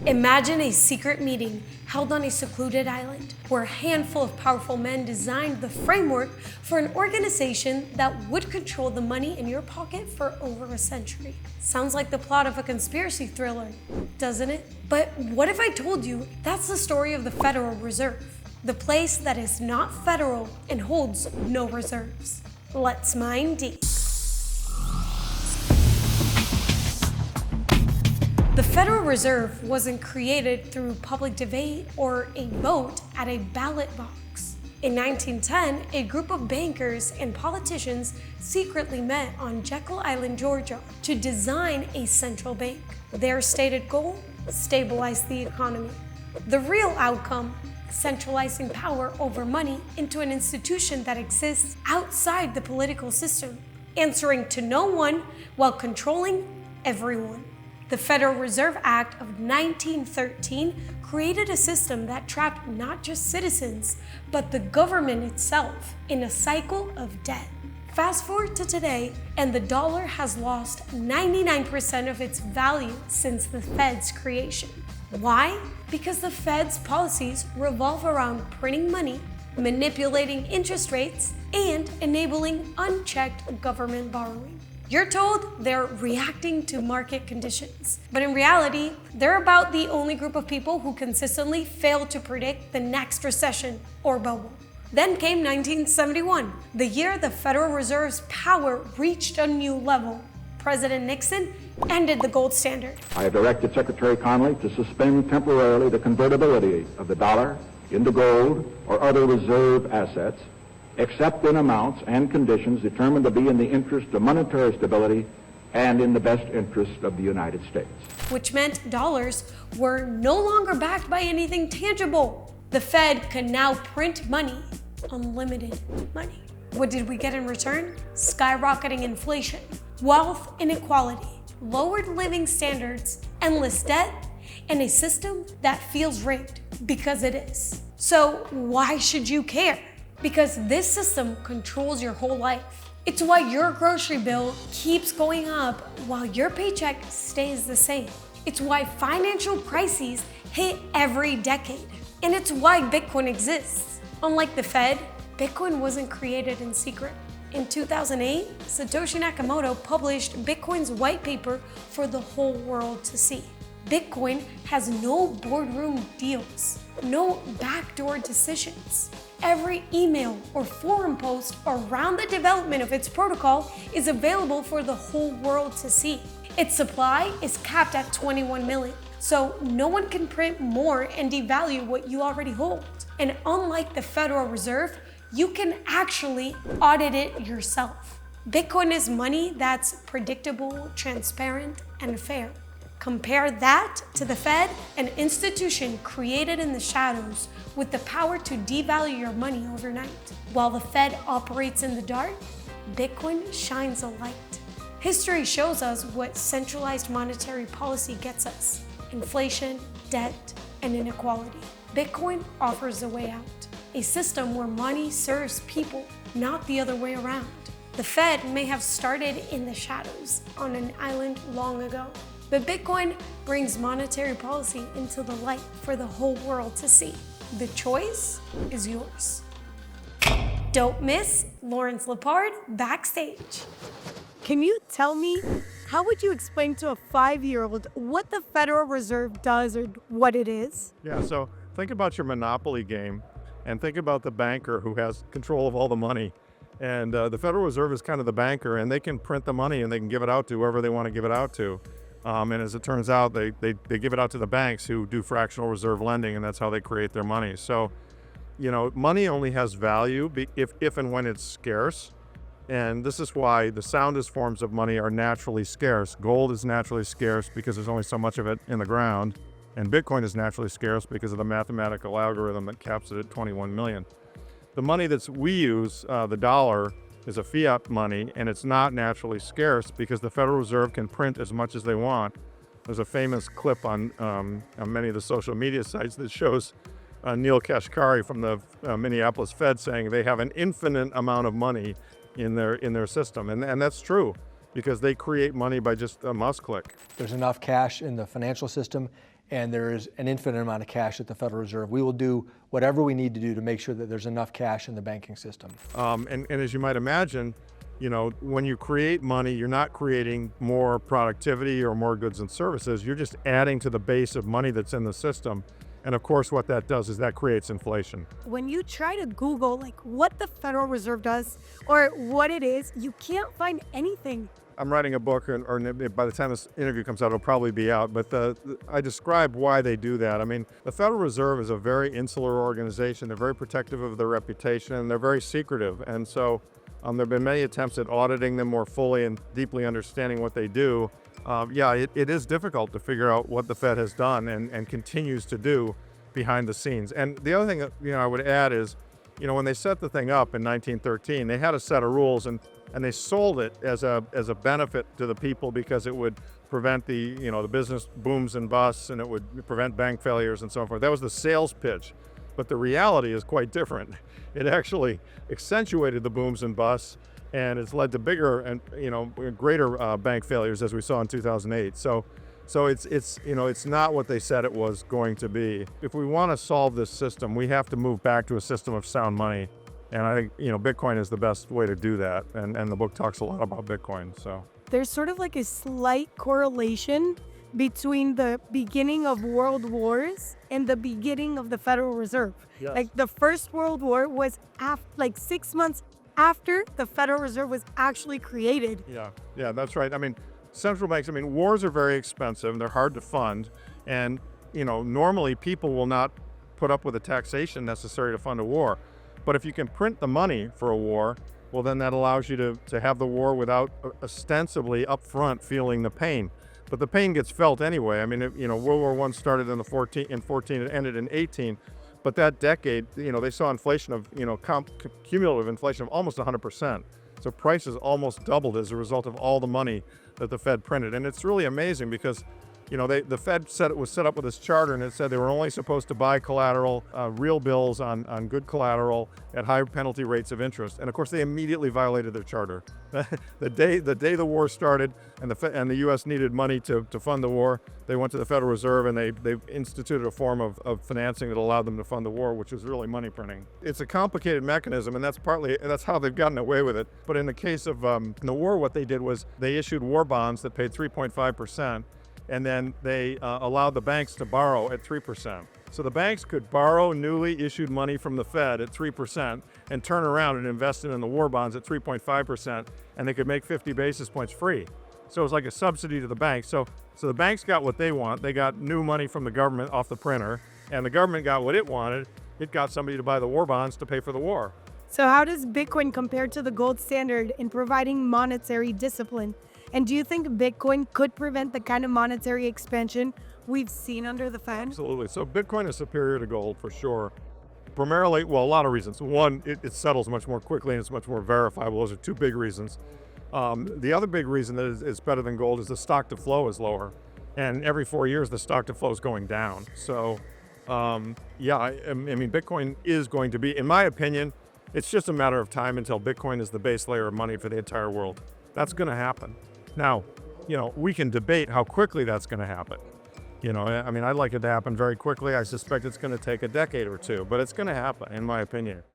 Imagine a secret meeting held on a secluded island where a handful of powerful men designed the framework for an organization that would control the money in your pocket for over a century. Sounds like the plot of a conspiracy thriller, doesn't it? But what if I told you that's the story of the Federal Reserve, the place that is not federal and holds no reserves? Let's mine deep. The Federal Reserve wasn't created through public debate or a vote at a ballot box. In 1910, a group of bankers and politicians secretly met on Jekyll Island, Georgia, to design a central bank. Their stated goal? Stabilize the economy. The real outcome? Centralizing power over money into an institution that exists outside the political system, answering to no one while controlling everyone. The Federal Reserve Act of 1913 created a system that trapped not just citizens, but the government itself in a cycle of debt. Fast forward to today, and the dollar has lost 99% of its value since the Fed's creation. Why? Because the Fed's policies revolve around printing money, manipulating interest rates, and enabling unchecked government borrowing. You're told they're reacting to market conditions, but in reality, they're about the only group of people who consistently fail to predict the next recession or bubble. Then came 1971, the year the Federal Reserve's power reached a new level. President Nixon ended the gold standard. I have directed Secretary Connally to suspend temporarily the convertibility of the dollar into gold or other reserve assets, except in amounts and conditions determined to be in the interest of monetary stability and in the best interest of the United States. Which meant dollars were no longer backed by anything tangible. The Fed could now print money, unlimited money. What did we get in return? Skyrocketing inflation, wealth inequality, lowered living standards, endless debt, and a system that feels rigged because it is. So why should you care? Because this system controls your whole life. It's why your grocery bill keeps going up while your paycheck stays the same. It's why financial crises hit every decade. And it's why Bitcoin exists. Unlike the Fed, Bitcoin wasn't created in secret. In 2008, Satoshi Nakamoto published Bitcoin's white paper for the whole world to see. Bitcoin has no boardroom deals, no backdoor decisions. Every email or forum post around the development of its protocol is available for the whole world to see. Its supply is capped at 21 million, so no one can print more and devalue what you already hold. And unlike the Federal Reserve, you can actually audit it yourself. Bitcoin is money that's predictable, transparent, and fair. Compare that to the Fed, an institution created in the shadows with the power to devalue your money overnight. While the Fed operates in the dark, Bitcoin shines a light. History shows us what centralized monetary policy gets us: inflation, debt, and inequality. Bitcoin offers a way out, a system where money serves people, not the other way around. The Fed may have started in the shadows on an island long ago, but Bitcoin brings monetary policy into the light for the whole world to see. The choice is yours. Don't miss Lawrence Lepard Backstage. Can you tell me, how would you explain to a 5-year-old what the Federal Reserve does or what it is? Yeah, so think about your Monopoly game and think about the banker who has control of all the money. And the Federal Reserve is kind of the banker, and they can print the money and they can give it out to whoever they want to give it out to. And as it turns out, they give it out to the banks who do fractional reserve lending, and that's how they create their money. So, you know, money only has value if and when it's scarce. And this is why the soundest forms of money are naturally scarce. Gold is naturally scarce because there's only so much of it in the ground. And Bitcoin is naturally scarce because of the mathematical algorithm that caps it at 21 million. The money that we use, the dollar, is a fiat money, and it's not naturally scarce because the Federal Reserve can print as much as they want. There's a famous clip on many of the social media sites that shows Neil Kashkari from the Minneapolis Fed saying they have an infinite amount of money in their system, and that's true because they create money by just a mouse click. There's enough cash in the financial system and there is an infinite amount of cash at the Federal Reserve. We will do whatever we need to do to make sure that there's enough cash in the banking system. And as you might imagine, when you create money, you're not creating more productivity or more goods and services. You're just adding to the base of money that's in the system. And of course, what that does is that creates inflation. When you try to Google what the Federal Reserve does or what it is, you can't find anything. I'm writing a book, or by the time this interview comes out, it'll probably be out. But I describe why they do that. I mean, the Federal Reserve is a very insular organization. They're very protective of their reputation, and they're very secretive. And so there have been many attempts at auditing them more fully and deeply understanding what they do. It is difficult to figure out what the Fed has done and continues to do behind the scenes. And the other thing that I would add is, when they set the thing up in 1913, they had a set of rules, and they sold it as a benefit to the people because it would prevent the business booms and busts, and it would prevent bank failures and so forth. That was the sales pitch. But the reality is quite different. It actually accentuated the booms and busts, and it's led to bigger and greater bank failures, as we saw in 2008. So it's not what they said it was going to be. If we want to solve this system, we have to move back to a system of sound money, and I think Bitcoin is the best way to do that. And the book talks a lot about Bitcoin. So There's sort of a slight correlation between the beginning of world wars and the beginning of the Federal Reserve. Yes. The First World War was 6 months after the Federal Reserve was actually created. Yeah, that's right. I mean, central banks, wars are very expensive. They're hard to fund. And, normally people will not put up with the taxation necessary to fund a war. But if you can print the money for a war, well, then that allows you to have the war without ostensibly upfront feeling the pain. But the pain gets felt anyway. World War I started in 14, it ended in 18. But that decade, they saw inflation of, cumulative inflation of almost 100%. So prices almost doubled as a result of all the money that the Fed printed. And it's really amazing because, the Fed said it was set up with this charter, and it said they were only supposed to buy collateral, real bills on good collateral at high penalty rates of interest. And of course, they immediately violated their charter. The day the war started and the U.S. needed money to fund the war, they went to the Federal Reserve and they instituted a form of financing that allowed them to fund the war, which was really money printing. It's a complicated mechanism, and that's how they've gotten away with it. But in the case of the war, what they did was they issued war bonds that paid 3.5%. And then they allowed the banks to borrow at 3%. So the banks could borrow newly issued money from the Fed at 3% and turn around and invest it in the war bonds at 3.5%, and they could make 50 basis points free. So it was like a subsidy to the banks. So the banks got what they want. They got new money from the government off the printer, and the government got what it wanted. It got somebody to buy the war bonds to pay for the war. So how does Bitcoin compare to the gold standard in providing monetary discipline? And do you think Bitcoin could prevent the kind of monetary expansion we've seen under the Fed? Absolutely. So Bitcoin is superior to gold for sure. Primarily, well, a lot of reasons. One, it settles much more quickly and it's much more verifiable. Those are two big reasons. The other big reason that it's better than gold is the stock to flow is lower. And every 4 years, the stock to flow is going down. So, Bitcoin is going to be, in my opinion, it's just a matter of time until Bitcoin is the base layer of money for the entire world. That's going to happen. Now, we can debate how quickly that's going to happen. I'd like it to happen very quickly. I suspect it's going to take a decade or two, but it's going to happen, in my opinion.